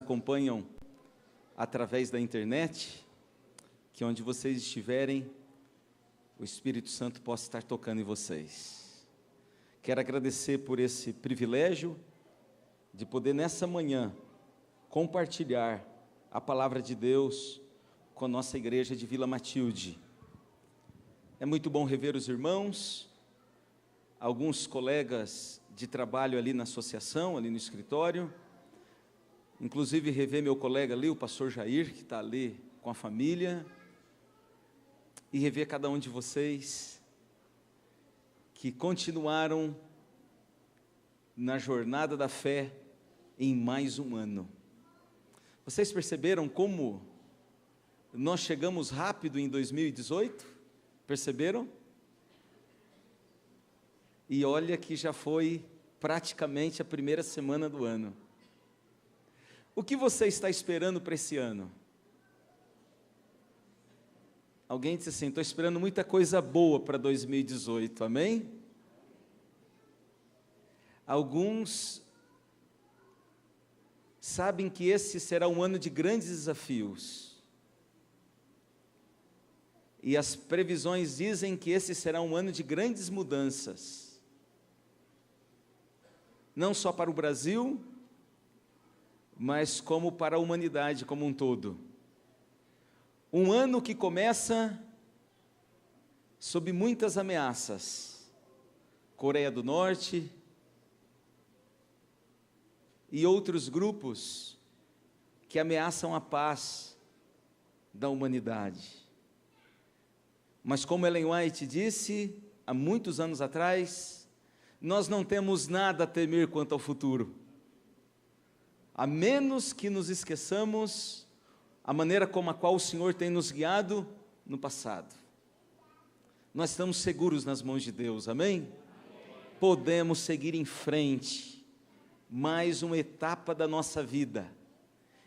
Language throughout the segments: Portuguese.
acompanham através da internet, que onde vocês estiverem, o Espírito Santo possa estar tocando em vocês. Quero agradecer por esse privilégio de poder nessa manhã compartilhar a palavra de Deus com a nossa igreja de Vila Matilde. É muito bom rever os irmãos, alguns colegas de trabalho ali na associação, ali no escritório, inclusive rever meu colega ali, o pastor Jair, que está ali com a família, e rever cada um de vocês que continuaram na jornada da fé em mais um ano. Vocês perceberam como nós chegamos rápido em 2018? Perceberam? E olha que já foi praticamente a primeira semana do ano. O que você está esperando para esse ano? Alguém disse assim, estou esperando muita coisa boa para 2018, amém? Alguns sabem que esse será um ano de grandes desafios. E as previsões dizem que esse será um ano de grandes mudanças. Não só para o Brasil, mas como para a humanidade como um todo. Um ano que começa sob muitas ameaças. Coreia do Norte e outros grupos que ameaçam a paz da humanidade. Mas como Ellen White disse, há muitos anos atrás, nós não temos nada a temer quanto ao futuro, a menos que nos esqueçamos a maneira como a qual o Senhor tem nos guiado no passado. Nós estamos seguros nas mãos de Deus, amém? Podemos seguir em frente, mais uma etapa da nossa vida,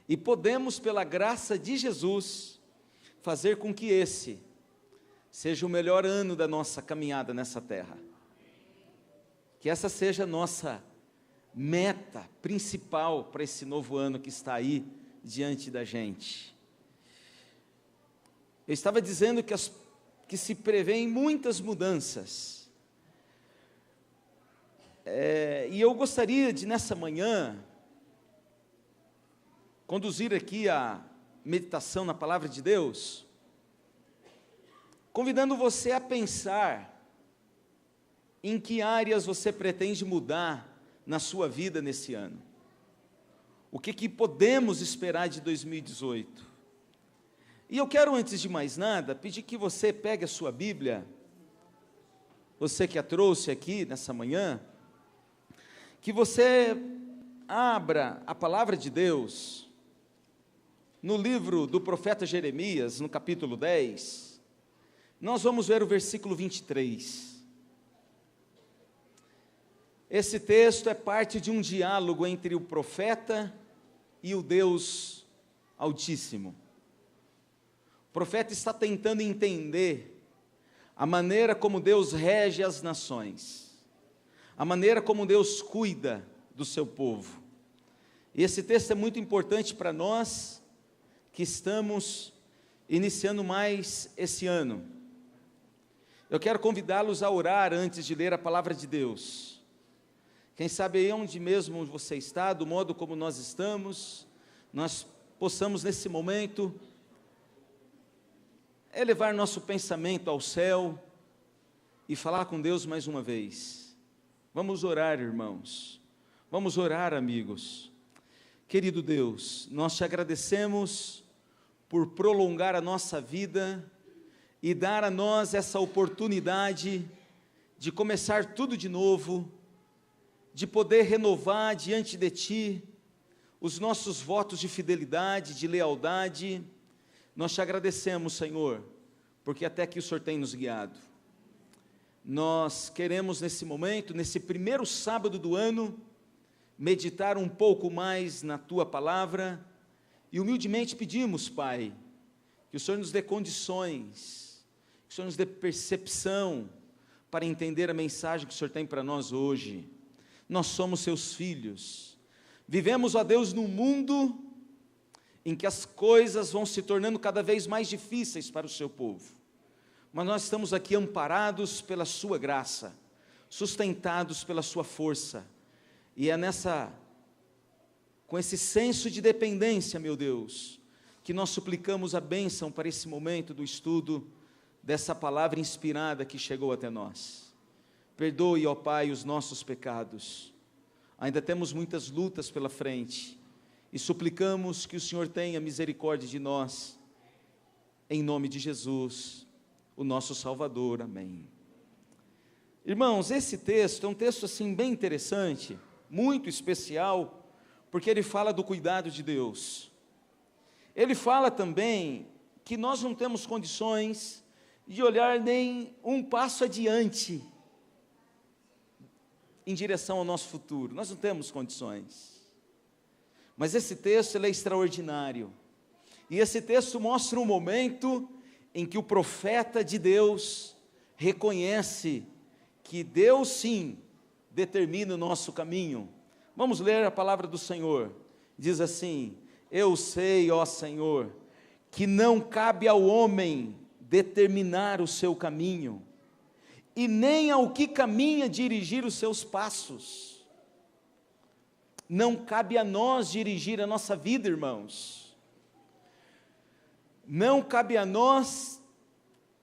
e podemos, pela graça de Jesus, fazer com que esse seja o melhor ano da nossa caminhada nessa terra. Que essa seja a nossa meta principal para esse novo ano que está aí diante da gente. Eu estava dizendo que se prevêem muitas mudanças. E eu gostaria de, nessa manhã, conduzir aqui a meditação na palavra de Deus, convidando você a pensar em que áreas você pretende mudar na sua vida nesse ano. O que podemos esperar de 2018? E eu quero, antes de mais nada, pedir que você pegue a sua Bíblia, você que a trouxe aqui nessa manhã, que você abra a palavra de Deus no livro do profeta Jeremias, no capítulo 10, nós vamos ver o versículo 23. Esse texto é parte de um diálogo entre o profeta e o Deus Altíssimo. O profeta está tentando entender a maneira como Deus rege as nações, a maneira como Deus cuida do seu povo. E esse texto é muito importante para nós que estamos iniciando mais esse ano. Eu quero convidá-los a orar antes de ler a palavra de Deus. Quem sabe aí onde mesmo você está, do modo como nós estamos, nós possamos nesse momento elevar nosso pensamento ao céu e falar com Deus mais uma vez. Vamos orar, irmãos. Vamos orar, amigos. Querido Deus, nós te agradecemos por prolongar a nossa vida e dar a nós essa oportunidade de começar tudo de novo, de poder renovar diante de Ti os nossos votos de fidelidade, de lealdade. Nós te agradecemos, Senhor, porque até aqui o Senhor tem nos guiado. Nós queremos nesse momento, nesse primeiro sábado do ano, meditar um pouco mais na Tua palavra, e humildemente pedimos, Pai, que o Senhor nos dê condições, que o Senhor nos dê percepção para entender a mensagem que o Senhor tem para nós hoje. Nós somos Seus filhos, vivemos, ó Deus, num mundo em que as coisas vão se tornando cada vez mais difíceis para o seu povo. Mas nós estamos aqui amparados pela sua graça, sustentados pela sua força, e é com esse senso de dependência, meu Deus, que nós suplicamos a bênção para esse momento do estudo dessa palavra inspirada que chegou até nós. Perdoe, ó Pai, os nossos pecados. Ainda temos muitas lutas pela frente, e suplicamos que o Senhor tenha misericórdia de nós, em nome de Jesus, o nosso Salvador, amém. Irmãos, esse texto é um texto assim bem interessante, muito especial, porque ele fala do cuidado de Deus. Ele fala também que nós não temos condições de olhar nem um passo adiante em direção ao nosso futuro, nós não temos condições. Mas esse texto ele é extraordinário, e esse texto mostra um momento em que o profeta de Deus reconhece que Deus sim determina o nosso caminho. Vamos ler a palavra do Senhor, diz assim: eu sei, ó Senhor, que não cabe ao homem determinar o seu caminho, e nem ao que caminha dirigir os seus passos. Não cabe a nós dirigir a nossa vida, irmãos. Não cabe a nós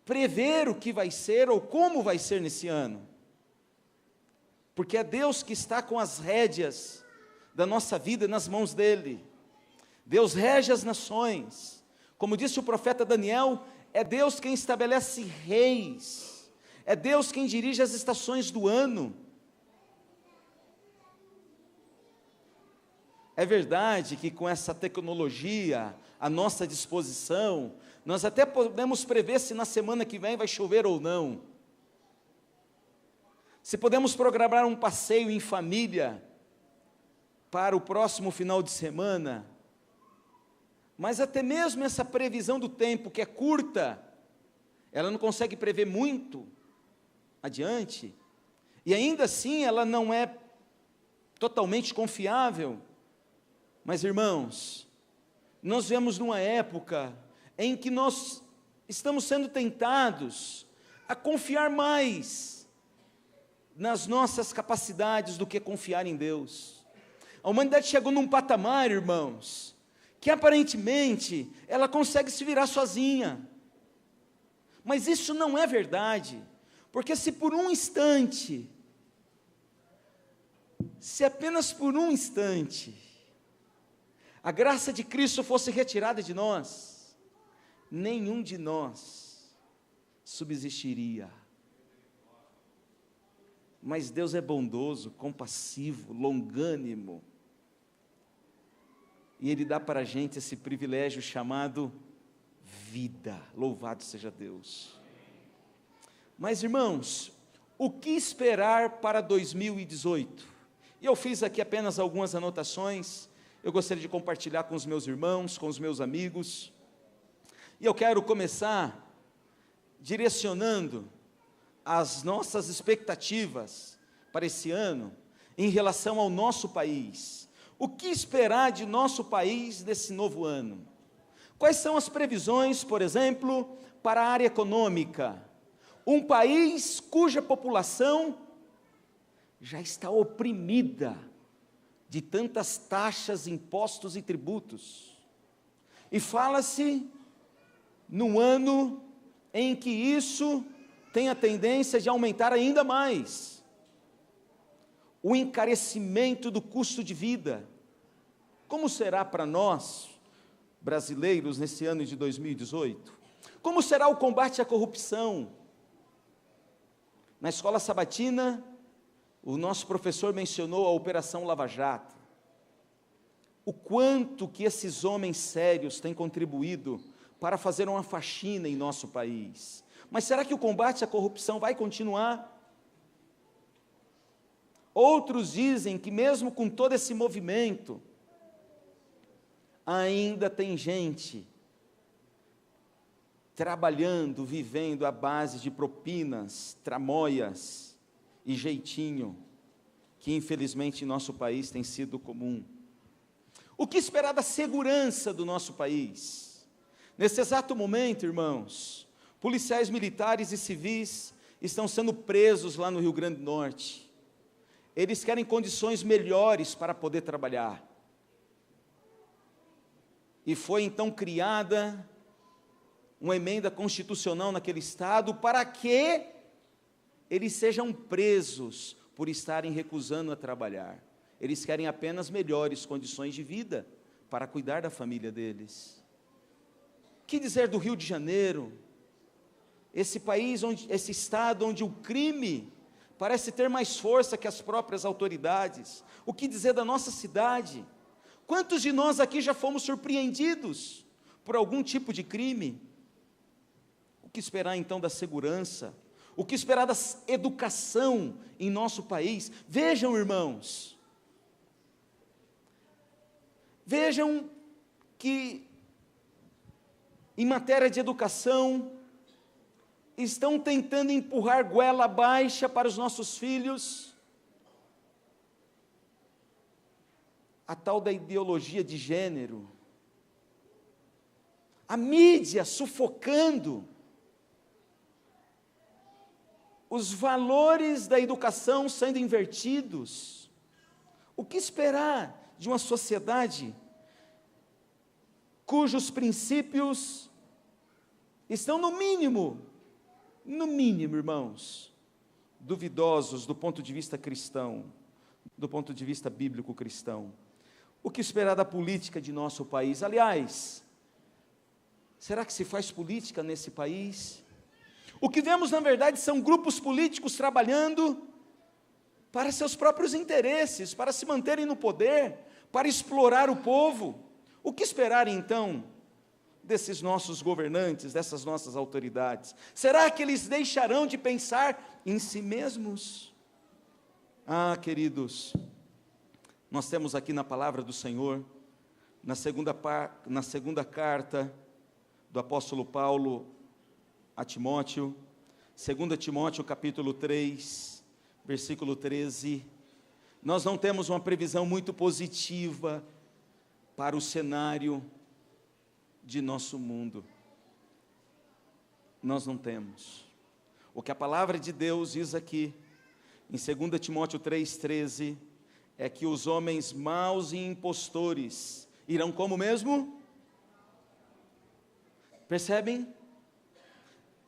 prever o que vai ser ou como vai ser nesse ano, porque é Deus que está com as rédeas da nossa vida nas mãos dEle. Deus rege as nações, como disse o profeta Daniel, é Deus quem estabelece reis, é Deus quem dirige as estações do ano. É verdade que com essa tecnologia à nossa disposição, nós até podemos prever se na semana que vem vai chover ou não, se podemos programar um passeio em família para o próximo final de semana, mas até mesmo essa previsão do tempo, que é curta, ela não consegue prever muito adiante, e ainda assim ela não é totalmente confiável. Mas irmãos, nós vemos numa época em que nós estamos sendo tentados a confiar mais nas nossas capacidades do que confiar em Deus. A humanidade chegou num patamar, irmãos, que aparentemente ela consegue se virar sozinha, mas isso não é verdade, porque se apenas por um instante, a graça de Cristo fosse retirada de nós, nenhum de nós subsistiria. Mas Deus é bondoso, compassivo, longânimo, e Ele dá para a gente esse privilégio chamado vida. Louvado seja Deus. Mas irmãos, o que esperar para 2018? E eu fiz aqui apenas algumas anotações, eu gostaria de compartilhar com os meus irmãos, com os meus amigos, e eu quero começar direcionando as nossas expectativas para esse ano, em relação ao nosso país. O que esperar de nosso país nesse novo ano? Quais são as previsões, por exemplo, para a área econômica? Um país cuja população já está oprimida de tantas taxas, impostos e tributos. E fala-se num ano em que isso tem a tendência de aumentar ainda mais. O encarecimento do custo de vida. Como será para nós, brasileiros, nesse ano de 2018? Como será o combate à corrupção? Na escola sabatina, o nosso professor mencionou a Operação Lava Jato. O quanto que esses homens sérios têm contribuído para fazer uma faxina em nosso país. Mas será que o combate à corrupção vai continuar? Outros dizem que mesmo com todo esse movimento, ainda tem gente trabalhando, vivendo à base de propinas, tramóias e jeitinho, que infelizmente em nosso país tem sido comum. O que esperar da segurança do nosso país? Nesse exato momento, irmãos, policiais militares e civis estão sendo presos lá no Rio Grande do Norte. Eles querem condições melhores para poder trabalhar. E foi então criada uma emenda constitucional naquele estado para que eles sejam presos por estarem recusando a trabalhar. Eles querem apenas melhores condições de vida para cuidar da família deles. Que dizer do Rio de Janeiro? Esse país, esse estado onde o crime parece ter mais força que as próprias autoridades. O que dizer da nossa cidade? Quantos de nós aqui já fomos surpreendidos por algum tipo de crime? O que esperar então da segurança? O que esperar da educação em nosso país? Vejam, irmãos, vejam que em matéria de educação, estão tentando empurrar goela abaixo para os nossos filhos a tal da ideologia de gênero, a mídia sufocando os valores da educação sendo invertidos. O que esperar de uma sociedade cujos princípios estão no mínimo, irmãos, duvidosos do ponto de vista cristão, do ponto de vista bíblico cristão? O que esperar da política de nosso país? Aliás, será que se faz política nesse país? O que vemos, na verdade, são grupos políticos trabalhando para seus próprios interesses, para se manterem no poder, para explorar o povo. O que esperar, então, desses nossos governantes, dessas nossas autoridades? Será que eles deixarão de pensar em si mesmos? Ah, queridos, nós temos aqui na palavra do Senhor, na segunda carta do apóstolo Paulo a Timóteo, 2 Timóteo capítulo 3, versículo 13, nós não temos uma previsão muito positiva para o cenário de nosso mundo. Nós não temos. O que a palavra de Deus diz aqui, em 2 Timóteo 3,13, é que os homens maus e impostores irão como mesmo? Percebem?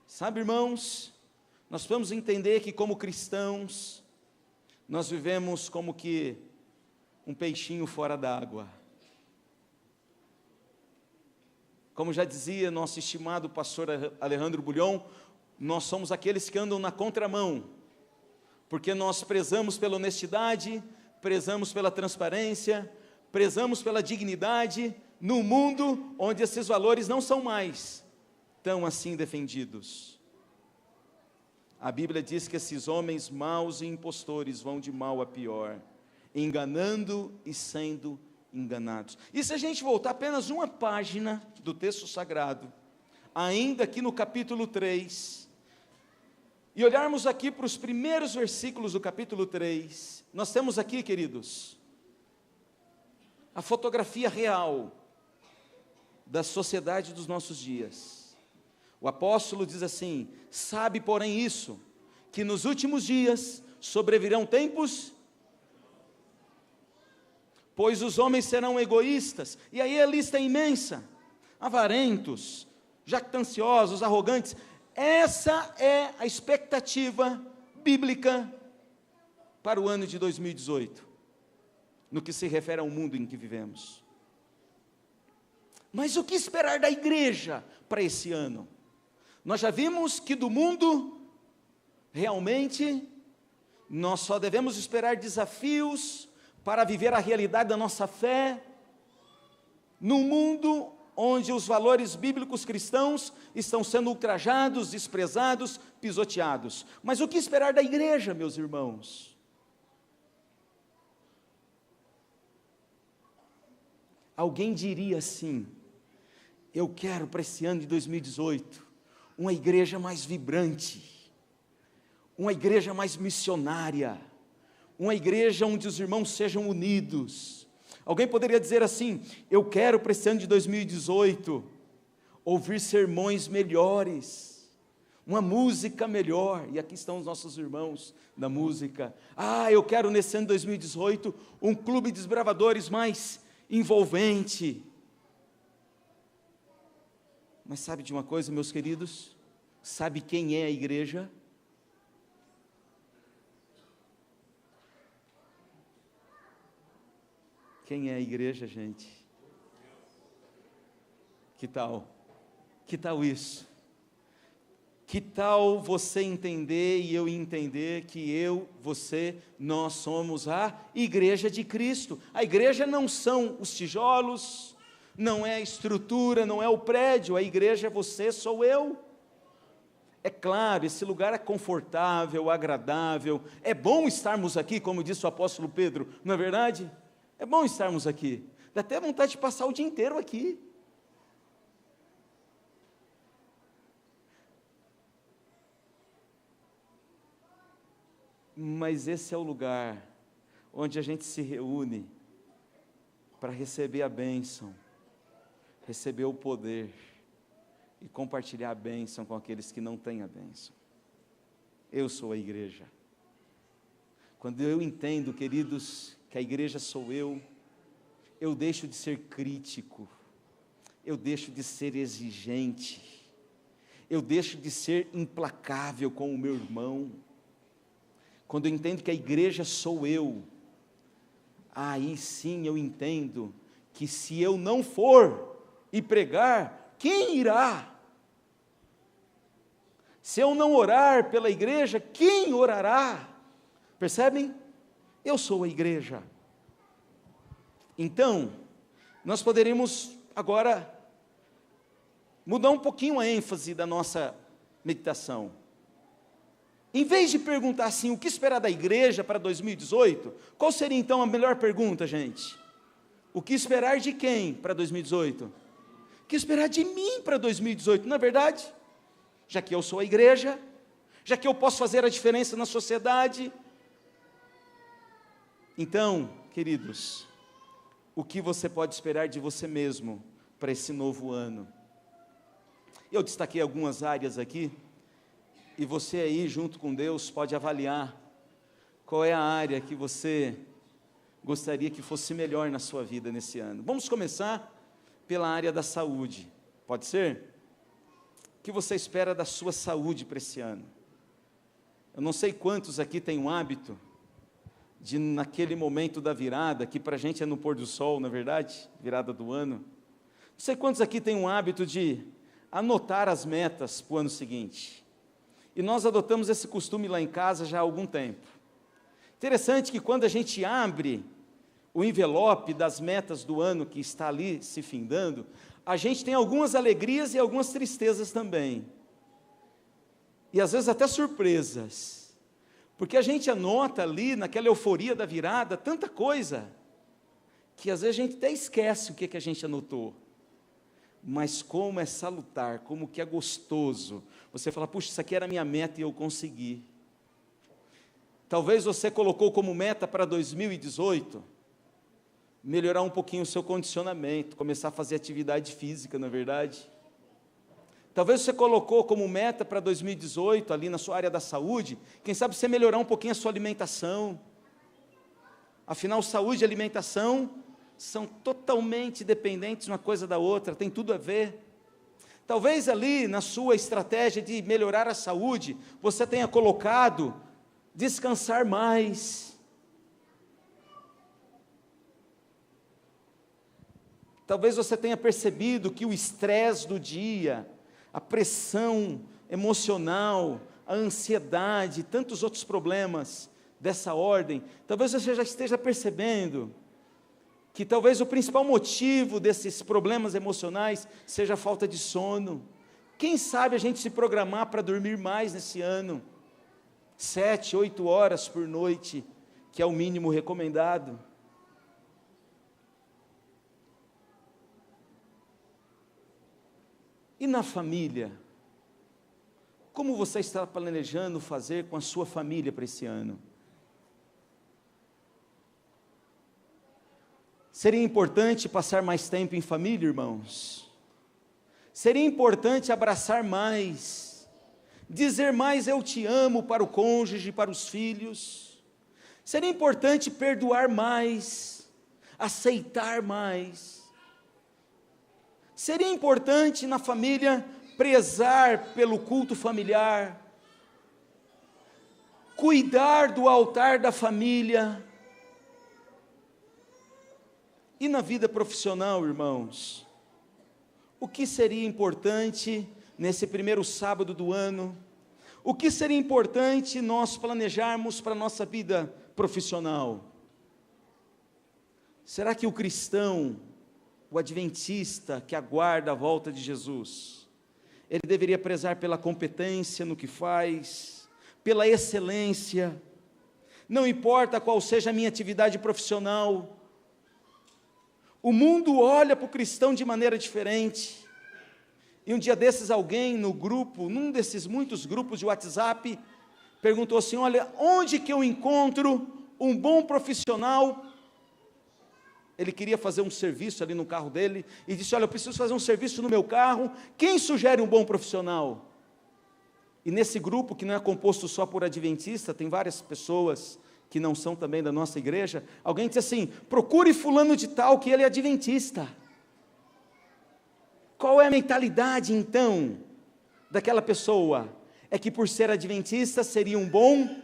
Sabe, irmãos, nós vamos entender que como cristãos, nós vivemos como que um peixinho fora d'água. Como já dizia nosso estimado pastor Alejandro Bulhon, nós somos aqueles que andam na contramão, porque nós prezamos pela honestidade, prezamos pela transparência, prezamos pela dignidade, num mundo onde esses valores não são mais tão assim defendidos. A Bíblia diz que esses homens maus e impostores vão de mal a pior, enganando e sendo enganados. E se a gente voltar apenas uma página do texto sagrado, ainda aqui no capítulo 3, e olharmos aqui para os primeiros versículos do capítulo 3, nós temos aqui, queridos, a fotografia real da sociedade dos nossos dias. O apóstolo diz assim: sabe, porém, isso, que nos últimos dias sobrevirão tempos, pois os homens serão egoístas, e aí a lista é imensa, avarentos, jactanciosos, arrogantes. Essa é a expectativa bíblica para o ano de 2018, no que se refere ao mundo em que vivemos. Mas o que esperar da igreja para esse ano? Nós já vimos que do mundo, realmente, nós só devemos esperar desafios para viver a realidade da nossa fé, num mundo onde os valores bíblicos cristãos estão sendo ultrajados, desprezados, pisoteados. Mas o que esperar da igreja, meus irmãos? Alguém diria assim: eu quero para esse ano de 2018, uma igreja mais vibrante, uma igreja mais missionária, uma igreja onde os irmãos sejam unidos, Alguém poderia dizer assim: eu quero para esse ano de 2018 ouvir sermões melhores, uma música melhor. E aqui estão os nossos irmãos da música. Eu quero nesse ano de 2018 um clube de desbravadores mais envolvente. Mas sabe de uma coisa, meus queridos? Sabe quem é a igreja? Quem é a igreja, gente? Que tal? Que tal isso? Que tal você entender e eu entender que eu, você, nós somos a igreja de Cristo? A igreja não são os tijolos, não é a estrutura, não é o prédio, a igreja é você, sou eu. É claro, esse lugar é confortável, agradável, é bom estarmos aqui, como disse o apóstolo Pedro, não é verdade? É bom estarmos aqui, dá até vontade de passar o dia inteiro aqui. Mas esse é o lugar onde a gente se reúne para receber a bênção, receber o poder e compartilhar a bênção com aqueles que não têm a bênção. Eu sou a igreja. Quando eu entendo, queridos, que a igreja sou eu deixo de ser crítico, eu deixo de ser exigente, eu deixo de ser implacável com o meu irmão. Quando eu entendo que a igreja sou eu, aí sim eu entendo que se eu não for e pregar, quem irá? Se eu não orar pela igreja, quem orará? Percebem? Eu sou a igreja. Então, nós poderíamos agora mudar um pouquinho a ênfase da nossa meditação. Em vez de perguntar assim, o que esperar da igreja para 2018, qual seria então a melhor pergunta, gente? O que esperar de quem para 2018? O que esperar de mim para 2018, não é verdade? Já que eu sou a igreja, já que eu posso fazer a diferença na sociedade. Então, queridos, o que você pode esperar de você mesmo para esse novo ano? Eu destaquei algumas áreas aqui, e você aí, junto com Deus, pode avaliar qual é a área que você gostaria que fosse melhor na sua vida nesse ano. Vamos começar pela área da saúde, pode ser? O que você espera da sua saúde para esse ano? Eu não sei quantos aqui têm um hábito de, naquele momento da virada, que para a gente é no pôr do sol, na verdade, virada do ano, não sei quantos aqui têm um hábito de anotar as metas para o ano seguinte. E nós adotamos esse costume lá em casa já há algum tempo. Interessante que quando a gente abre o envelope das metas do ano que está ali se findando, a gente tem algumas alegrias e algumas tristezas também. E às vezes até surpresas. Porque a gente anota ali, naquela euforia da virada, tanta coisa, que às vezes a gente até esquece o que a gente anotou. Mas como é salutar, como que é gostoso, você fala, puxa, isso aqui era a minha meta e eu consegui. Talvez você colocou como meta para 2018, melhorar um pouquinho o seu condicionamento, começar a fazer atividade física, não é verdade? Talvez você colocou como meta para 2018, ali na sua área da saúde, quem sabe você melhorar um pouquinho a sua alimentação. Afinal, saúde e alimentação são totalmente dependentes uma coisa da outra, tem tudo a ver. Talvez ali na sua estratégia de melhorar a saúde, você tenha colocado descansar mais. Talvez você tenha percebido que o estresse do dia, a pressão emocional, a ansiedade, tantos outros problemas dessa ordem, talvez você já esteja percebendo que talvez o principal motivo desses problemas emocionais seja a falta de sono. Quem sabe a gente se programar para dormir mais nesse ano, 7, 8 horas por noite, que é o mínimo recomendado. E na família? Como você está planejando fazer com a sua família para esse ano? Seria importante passar mais tempo em família, irmãos. Seria importante abraçar mais, dizer mais eu te amo para o cônjuge, para os filhos. Seria importante perdoar mais, aceitar mais. Seria importante na família prezar pelo culto familiar, cuidar do altar da família. E na vida profissional, irmãos, o que seria importante nesse primeiro sábado do ano? O que seria importante nós planejarmos para a nossa vida profissional? Será que o cristão, o adventista que aguarda a volta de Jesus, ele deveria prezar pela competência no que faz, pela excelência, não importa qual seja a minha atividade profissional? O mundo olha para o cristão de maneira diferente. E um dia desses alguém no grupo, num desses muitos grupos de WhatsApp, perguntou assim: olha, onde que eu encontro um bom profissional? Ele queria fazer um serviço ali no carro dele, e disse: olha, eu preciso fazer um serviço no meu carro, quem sugere um bom profissional? E nesse grupo, que não é composto só por adventista, tem várias pessoas que não são também da nossa igreja, alguém disse assim: procure fulano de tal, que ele é adventista. Qual é a mentalidade então daquela pessoa? É que por ser adventista seria um bom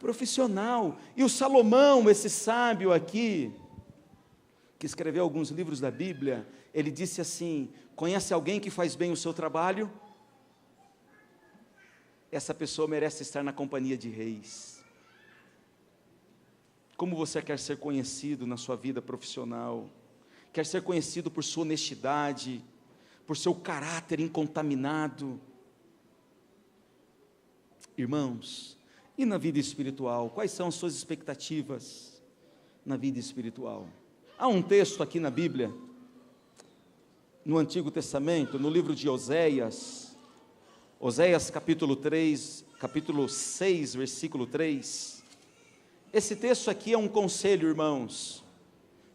profissional. E o Salomão, esse sábio aqui, que escreveu alguns livros da Bíblia, ele disse assim: conhece alguém que faz bem o seu trabalho? Essa pessoa merece estar na companhia de reis. Como você quer ser conhecido na sua vida profissional? Quer ser conhecido por sua honestidade, por seu caráter incontaminado? Irmãos, e na vida espiritual, quais são as suas expectativas na vida espiritual? Há um texto aqui na Bíblia, no Antigo Testamento, no livro de Oséias, capítulo 6, versículo 3, esse texto aqui é um conselho, irmãos,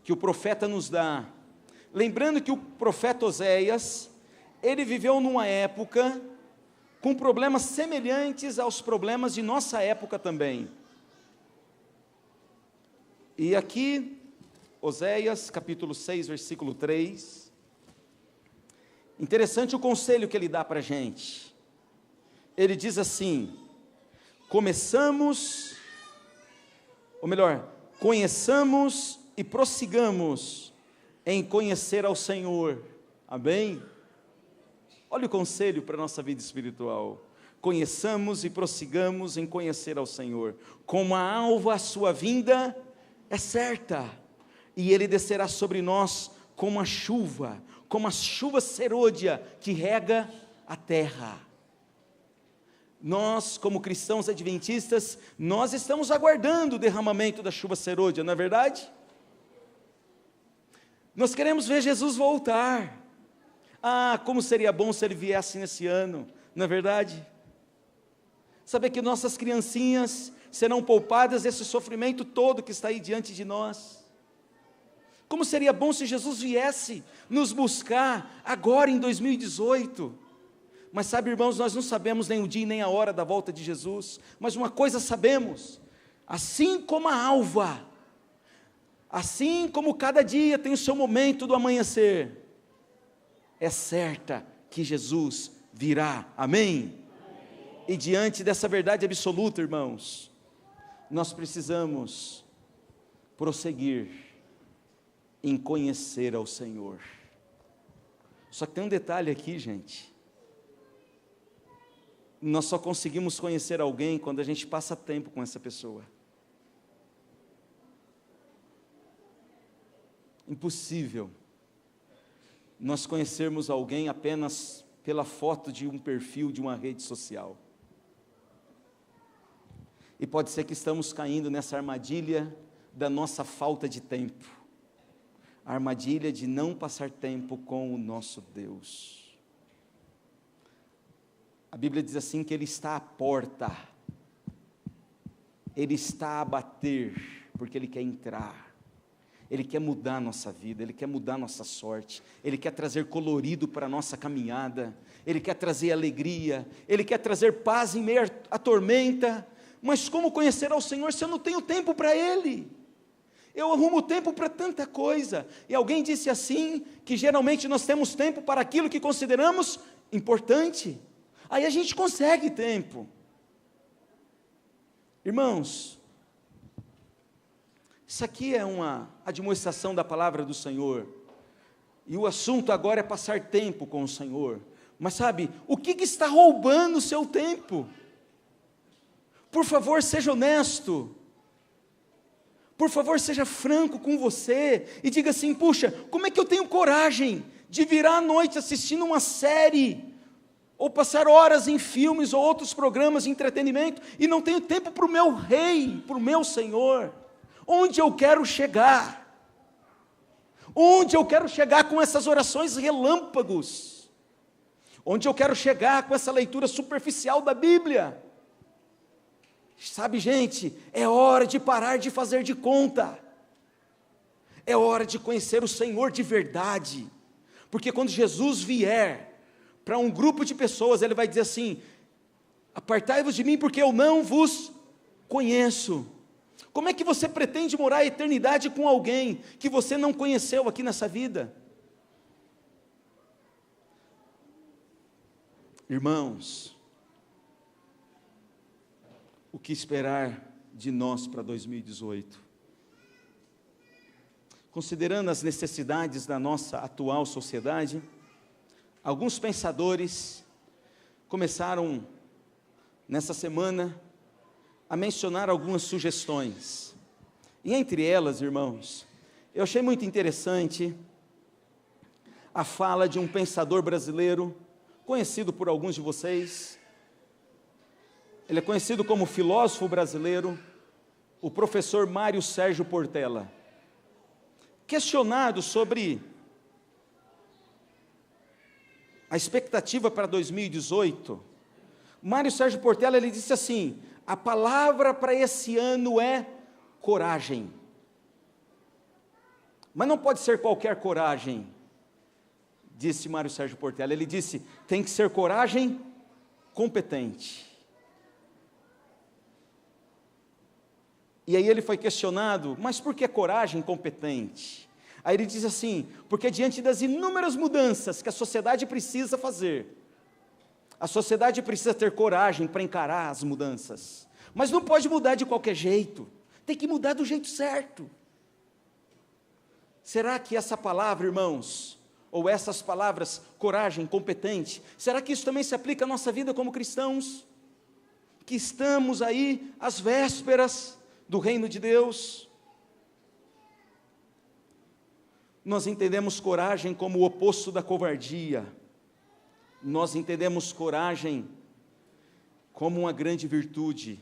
que o profeta nos dá, lembrando que o profeta Oséias, ele viveu numa época, com problemas semelhantes aos problemas de nossa época também, e aqui, Oséias, capítulo 6, versículo 3, interessante o conselho que ele dá para a gente. Ele diz assim: conheçamos e prossigamos em conhecer ao Senhor. Amém? Olha o conselho para a nossa vida espiritual. Conheçamos e prossigamos em conhecer ao Senhor. Como a alva a sua vinda é certa, e Ele descerá sobre nós como a chuva serôdia que rega a terra. Nós, como cristãos adventistas, nós estamos aguardando o derramamento da chuva serôdia, não é verdade? Nós queremos ver Jesus voltar. Ah, como seria bom se Ele viesse nesse ano, não é verdade? Saber que nossas criancinhas serão poupadas desse sofrimento todo que está aí diante de nós. Como seria bom se Jesus viesse nos buscar agora em 2018. Mas sabe, irmãos, nós não sabemos nem o dia nem a hora da volta de Jesus, mas uma coisa sabemos: assim como a alva, assim como cada dia tem o seu momento do amanhecer, é certa que Jesus virá, amém? E diante dessa verdade absoluta, irmãos, nós precisamos prosseguir em conhecer ao Senhor. Só que tem um detalhe aqui, gente. Nós só conseguimos conhecer alguém quando a gente passa tempo com essa pessoa. Impossível nós conhecermos alguém apenas pela foto de um perfil de uma rede social. E pode ser que estamos caindo nessa armadilha da nossa falta de tempo, a armadilha de não passar tempo com o nosso Deus. A Bíblia diz assim que Ele está à porta, Ele está a bater, porque Ele quer entrar. Ele quer mudar a nossa vida, Ele quer mudar a nossa sorte, Ele quer trazer colorido para a nossa caminhada, Ele quer trazer alegria, Ele quer trazer paz em meio à tormenta. Mas como conhecer ao Senhor se eu não tenho tempo para Ele? Eu arrumo tempo para tanta coisa. E alguém disse assim, que geralmente nós temos tempo para aquilo que consideramos importante. Aí a gente consegue tempo. Irmãos, isso aqui é uma admoestação da palavra do Senhor. E o assunto agora é passar tempo com o Senhor. Mas sabe, o que está roubando o seu tempo? Por favor, seja honesto. Por favor, seja franco com você e diga assim: puxa, como é que eu tenho coragem de virar à noite assistindo uma série, ou passar horas em filmes ou outros programas de entretenimento, e não tenho tempo para o meu Rei, para o meu Senhor? Onde eu quero chegar? Onde eu quero chegar com essas orações relâmpagos? Onde eu quero chegar com essa leitura superficial da Bíblia? Sabe, gente, é hora de parar de fazer de conta, é hora de conhecer o Senhor de verdade, porque quando Jesus vier para um grupo de pessoas, Ele vai dizer assim: apartai-vos de mim, porque eu não vos conheço. Como é que você pretende morar a eternidade com alguém que você não conheceu aqui nessa vida? Irmãos, o que esperar de nós para 2018? Considerando as necessidades da nossa atual sociedade, alguns pensadores começaram nessa semana a mencionar algumas sugestões. E entre elas, irmãos, eu achei muito interessante a fala de um pensador brasileiro, conhecido por alguns de vocês. Ele é conhecido como filósofo brasileiro, o professor Mário Sérgio Portela. Questionado sobre a expectativa para 2018, Mário Sérgio Portela, ele disse assim: a palavra para esse ano é coragem. Mas não pode ser qualquer coragem, disse Mário Sérgio Portela. Ele disse: tem que ser coragem competente. E aí ele foi questionado: mas por que coragem competente? Aí ele diz assim: porque diante das inúmeras mudanças que a sociedade precisa fazer, a sociedade precisa ter coragem para encarar as mudanças, mas não pode mudar de qualquer jeito, tem que mudar do jeito certo. Será que essa palavra, irmãos, ou essas palavras, coragem, competente, será que isso também se aplica à nossa vida como cristãos? Que estamos aí às vésperas do reino de Deus. Nós entendemos coragem como o oposto da covardia. Nós entendemos coragem como uma grande virtude.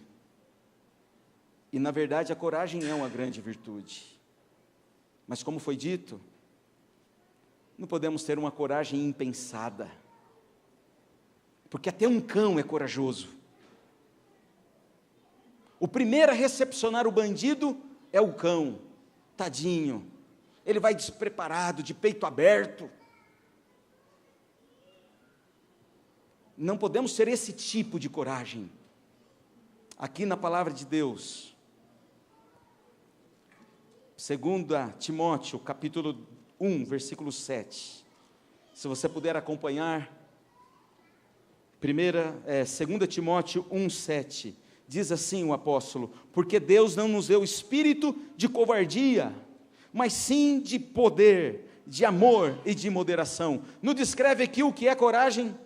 E na verdade a coragem é uma grande virtude. Mas como foi dito, não podemos ter uma coragem impensada. Porque até um cão é corajoso. O primeiro a recepcionar o bandido é o cão, tadinho. Ele vai despreparado, de peito aberto. Não podemos ter esse tipo de coragem. Aqui na palavra de Deus, 2 Timóteo, capítulo 1, versículo 7. Se você puder acompanhar, 2 Timóteo 1, 7. Diz assim o apóstolo: porque Deus não nos deu espírito de covardia, mas sim de poder, de amor e de moderação. Nos descreve aqui o que é coragem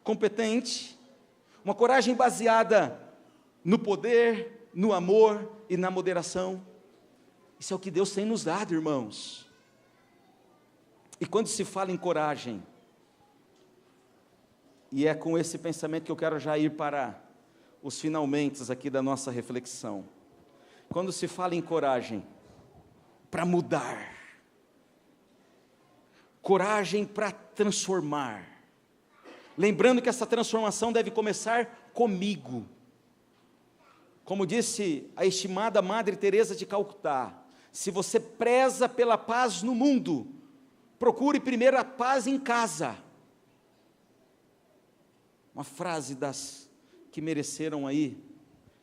competente, uma coragem baseada no poder, no amor e na moderação. Isso é o que Deus tem nos dado, irmãos. E quando se fala em coragem, e é com esse pensamento que eu quero já ir para os finalmente aqui da nossa reflexão. Quando se fala em coragem para mudar, coragem para transformar, lembrando que essa transformação deve começar comigo. Como disse a estimada Madre Teresa de Calcutá, se você preza pela paz no mundo, procure primeiro a paz em casa. Uma frase das que mereceram aí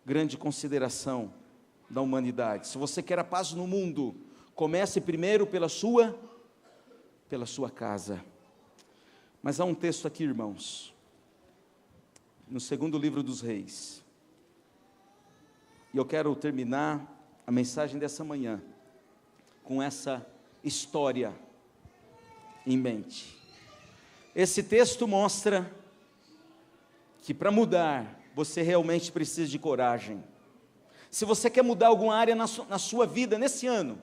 grande consideração da humanidade. Se você quer a paz no mundo, comece primeiro pela sua casa. Mas há um texto aqui, irmãos, no segundo livro dos Reis, e eu quero terminar a mensagem dessa manhã com essa história em mente. Esse texto mostra que para mudar, você realmente precisa de coragem. Se você quer mudar alguma área na sua vida nesse ano,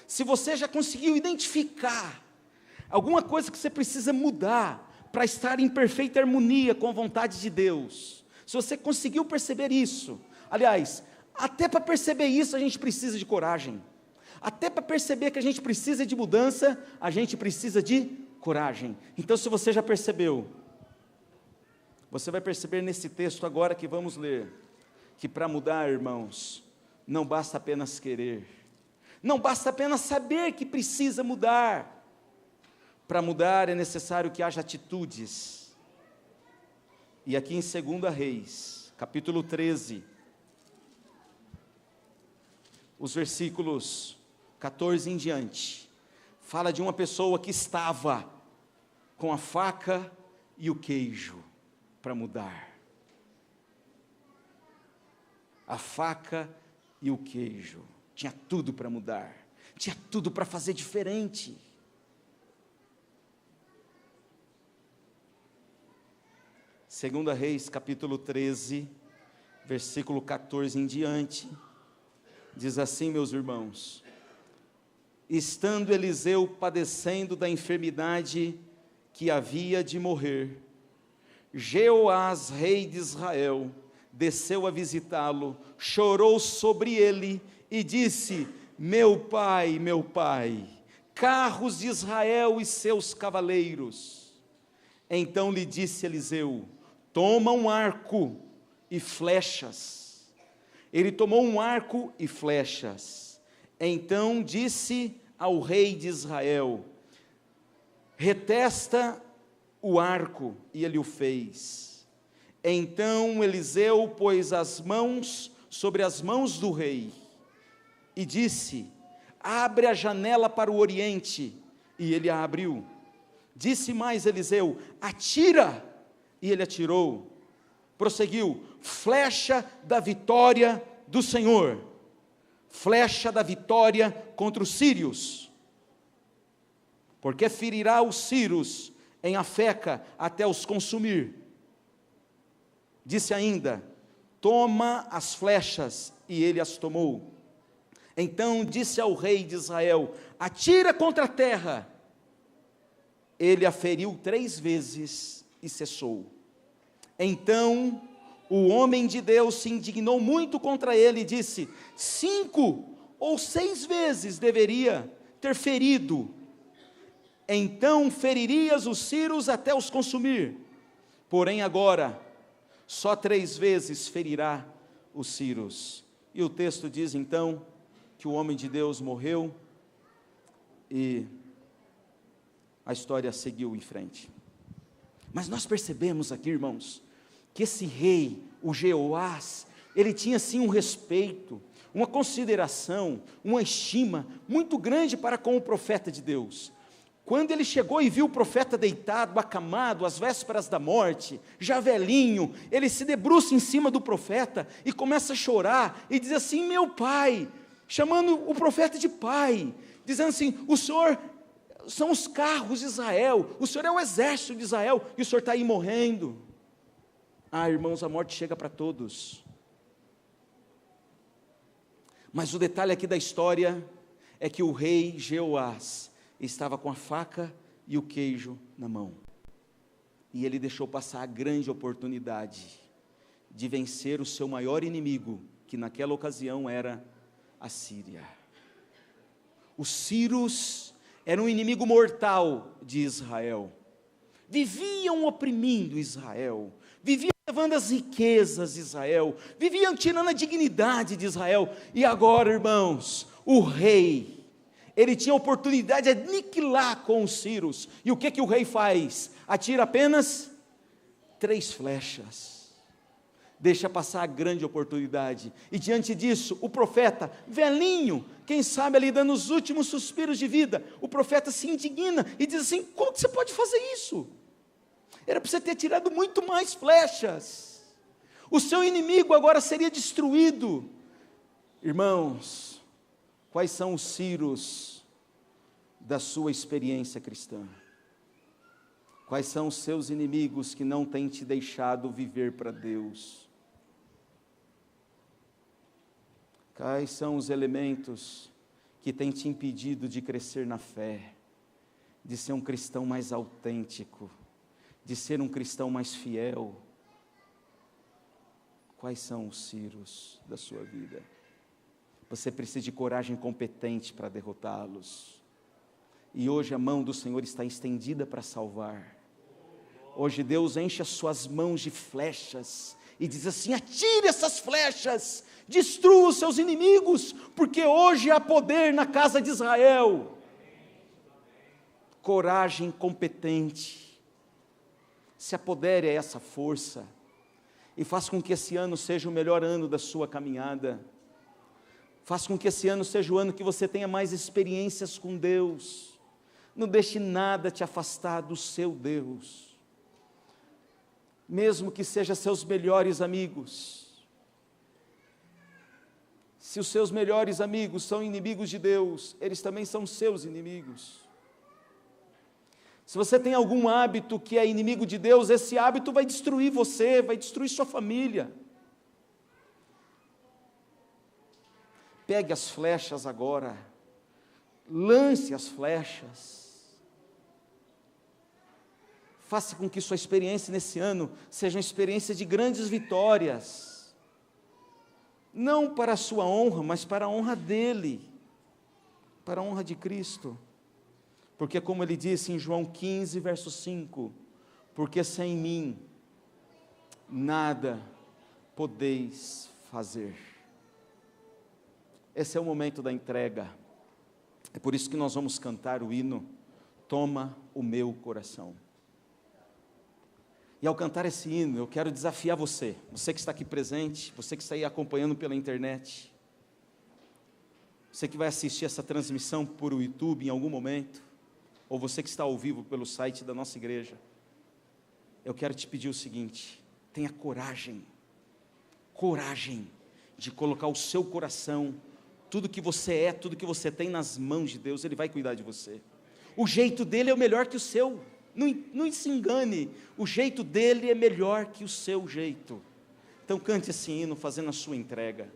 se você já conseguiu identificar alguma coisa que você precisa mudar para estar em perfeita harmonia com a vontade de Deus, se você conseguiu perceber isso, aliás, até para perceber isso a gente precisa de coragem, até para perceber que a gente precisa de mudança, a gente precisa de coragem. Então, se você já percebeu, você vai perceber nesse texto agora que vamos ler, que para mudar, irmãos, não basta apenas querer, não basta apenas saber que precisa mudar. Para mudar é necessário que haja atitudes. E aqui em 2 Reis, capítulo 13, os versículos 14 em diante, fala de uma pessoa que estava com a faca e o queijo para mudar. A faca e o queijo, tinha tudo para mudar, tinha tudo para fazer diferente. Segunda Reis, capítulo 13, versículo 14 em diante, diz assim, meus irmãos: estando Eliseu padecendo da enfermidade que havia de morrer, Jeoás, rei de Israel, desceu a visitá-lo, chorou sobre ele e disse: meu pai, carros de Israel e seus cavaleiros. Então lhe disse Eliseu: toma um arco e flechas. Ele tomou um arco e flechas. Então disse ao rei de Israel: retesta o arco, e ele o fez. Então Eliseu pôs as mãos sobre as mãos do rei e disse: abre a janela para o oriente, e ele a abriu. Disse mais Eliseu: atira, e ele atirou. Prosseguiu: flecha da vitória do Senhor, flecha da vitória contra os sírios, porque ferirá os sírios em Afeca até os consumir. Disse ainda: toma as flechas, e ele as tomou. Então disse ao rei de Israel: atira contra a terra. Ele a feriu 3 vezes e cessou. Então o homem de Deus se indignou muito contra ele e disse: 5 ou 6 vezes deveria ter ferido, então feririas os sírios até os consumir. Porém agora, só 3 vezes ferirá os sírios. E o texto diz então que o homem de Deus morreu e a história seguiu em frente. Mas nós percebemos aqui, irmãos, que esse rei, o Jeoás, ele tinha sim um respeito, uma consideração, uma estima muito grande para com o profeta de Deus. Quando ele chegou e viu o profeta deitado, acamado, às vésperas da morte, já velhinho, ele se debruça em cima do profeta e começa a chorar e diz assim: meu pai, chamando o profeta de pai, dizendo assim: o Senhor são os carros de Israel, o Senhor é o exército de Israel, e o Senhor está aí morrendo. Ah, irmãos, a morte chega para todos. Mas o detalhe aqui da história é que o rei Jeoás estava com a faca e o queijo na mão, e ele deixou passar a grande oportunidade de vencer o seu maior inimigo, que naquela ocasião era a Síria. Os sírios eram um inimigo mortal de Israel, viviam oprimindo Israel, viviam levando as riquezas de Israel, viviam tirando a dignidade de Israel. E agora, irmãos, o rei, ele tinha a oportunidade de aniquilar com os Círios. E o que o rei faz? Atira apenas 3 flechas. Deixa passar a grande oportunidade. E diante disso, o profeta, velhinho, quem sabe ali dando os últimos suspiros de vida, o profeta se indigna e diz assim: como que você pode fazer isso? Era para você ter tirado muito mais flechas. O seu inimigo agora seria destruído. Irmãos, quais são os Círios da sua experiência cristã? Quais são os seus inimigos que não têm te deixado viver para Deus? Quais são os elementos que têm te impedido de crescer na fé, de ser um cristão mais autêntico, de ser um cristão mais fiel? Quais são os Círios da sua vida? Você precisa de coragem competente para derrotá-los. E hoje a mão do Senhor está estendida para salvar. Hoje Deus enche as suas mãos de flechas e diz assim: atire essas flechas, destrua os seus inimigos, porque hoje há poder na casa de Israel. Coragem competente. Se apodere a essa força e faça com que esse ano seja o melhor ano da sua caminhada. Faça com que esse ano seja o ano que você tenha mais experiências com Deus. Não deixe nada te afastar do seu Deus. Mesmo que sejam seus melhores amigos. Se os seus melhores amigos são inimigos de Deus, eles também são seus inimigos. Se você tem algum hábito que é inimigo de Deus, esse hábito vai destruir você, vai destruir sua família. Pegue as flechas agora, lance as flechas. Faça com que sua experiência nesse ano seja uma experiência de grandes vitórias. Não para a sua honra, mas para a honra dEle, para a honra de Cristo. Porque como Ele disse em João 15, verso 5, porque sem mim nada podeis fazer. Esse é o momento da entrega. É por isso que nós vamos cantar o hino Toma o Meu Coração. E ao cantar esse hino, eu quero desafiar você que está aqui presente, você que está aí acompanhando pela internet, você que vai assistir essa transmissão por YouTube em algum momento, ou você que está ao vivo pelo site da nossa igreja, eu quero te pedir o seguinte: tenha coragem de colocar o seu coração, tudo que você é, tudo que você tem nas mãos de Deus. Ele vai cuidar de você. O jeito dele é o melhor que o seu. Não se engane, o jeito dele é melhor que o seu jeito. Então cante esse hino fazendo a sua entrega.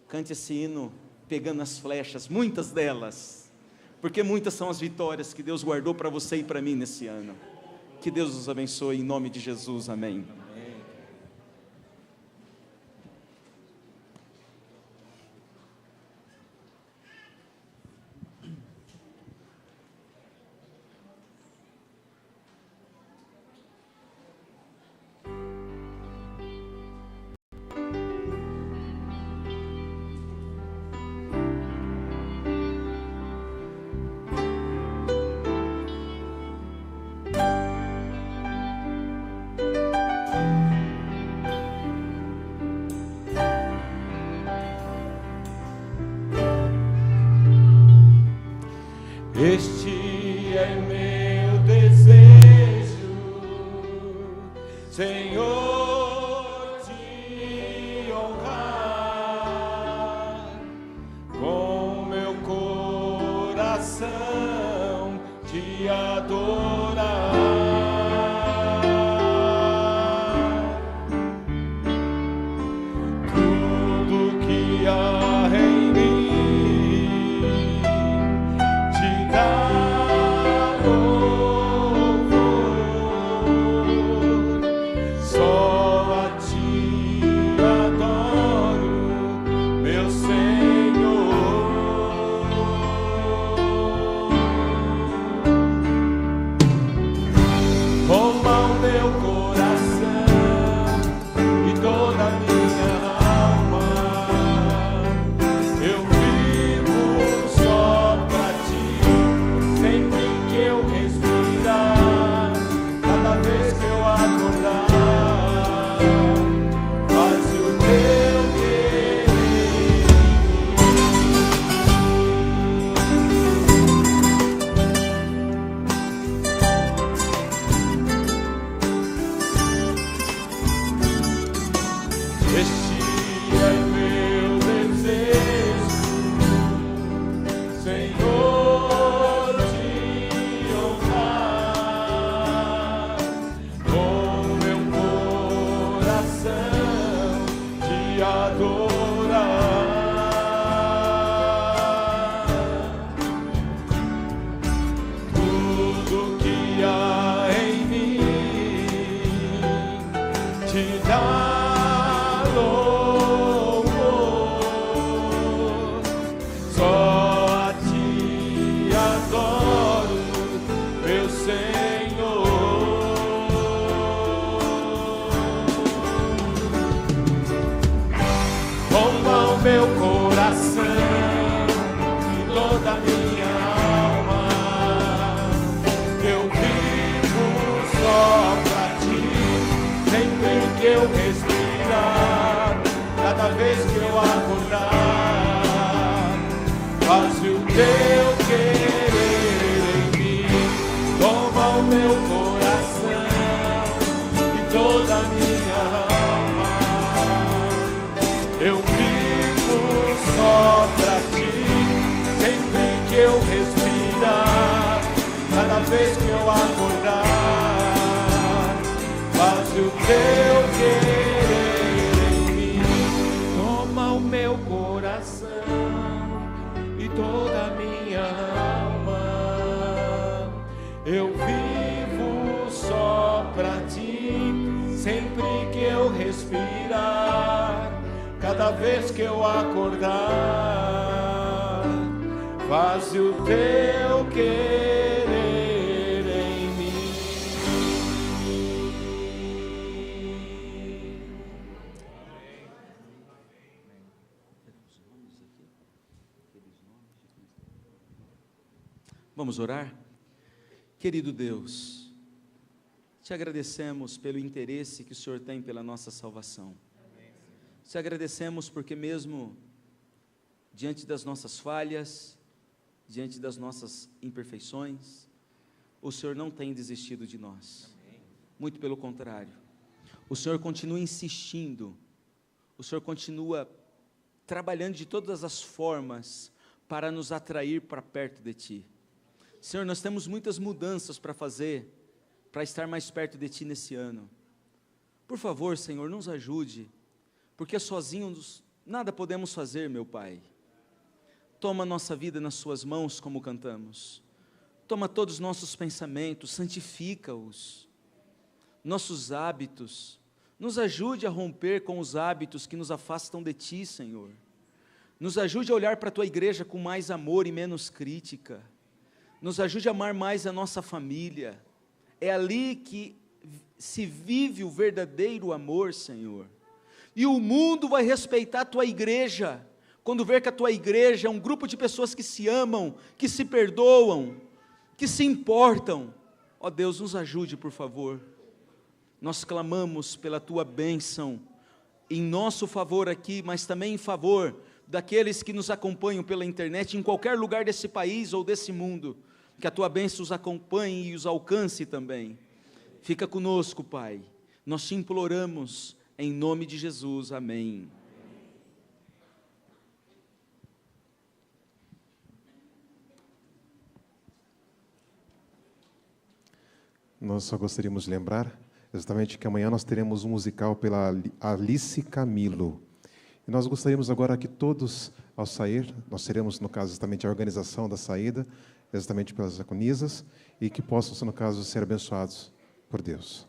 Cante esse hino pegando as flechas, muitas delas, porque muitas são as vitórias que Deus guardou para você e para mim nesse ano. Que Deus nos abençoe em nome de Jesus, amém. Este é meu desejo, Senhor, te honrar, com meu coração te adorar. Tudo que há em mim coração e toda a minha alma. Eu vivo só pra ti, sempre que eu respirar, cada vez que eu acordar. Faz o teu querer em mim, toma o meu coração e toda a minha alma. Eu vivo só pra ti, sempre que eu respirar, cada vez que eu acordar. Faz o teu querer em mim, toma o meu coração e toda a minha alma. Eu vivo só pra ti, sempre que eu respirar, cada vez que eu acordar. Faz o teu querer em mim. Vamos orar? Querido Deus, te agradecemos pelo interesse que o Senhor tem pela nossa salvação. Te agradecemos porque mesmo diante das nossas falhas, diante das nossas imperfeições, o Senhor não tem desistido de nós. Muito pelo contrário, o Senhor continua insistindo, o Senhor continua trabalhando de todas as formas para nos atrair para perto de Ti. Senhor, nós temos muitas mudanças para fazer, para estar mais perto de Ti nesse ano. Por favor, Senhor, nos ajude, porque sozinhos nada podemos fazer, meu Pai. Toma nossa vida nas Suas mãos, como cantamos. Toma todos os nossos pensamentos, santifica-os. Nossos hábitos, nos ajude a romper com os hábitos que nos afastam de Ti, Senhor. Nos ajude a olhar para a Tua igreja com mais amor e menos crítica. Nos ajude a amar mais a nossa família. É ali que se vive o verdadeiro amor, Senhor. E o mundo vai respeitar a Tua igreja, quando ver que a Tua igreja é um grupo de pessoas que se amam, que se perdoam, que se importam. Ó Deus, nos ajude, por favor. Nós clamamos pela Tua bênção, em nosso favor aqui, mas também em favor daqueles que nos acompanham pela internet, em qualquer lugar desse país ou desse mundo. Que a Tua bênção os acompanhe e os alcance também. Fica conosco, Pai. Nós Te imploramos, em nome de Jesus. Amém. Nós só gostaríamos de lembrar, exatamente, que amanhã nós teremos um musical pela Alice Camilo. E nós gostaríamos agora que todos, ao sair, nós teremos, no caso, exatamente a organização da saída, exatamente pelas diaconisas, e que possam, no caso, ser abençoados por Deus.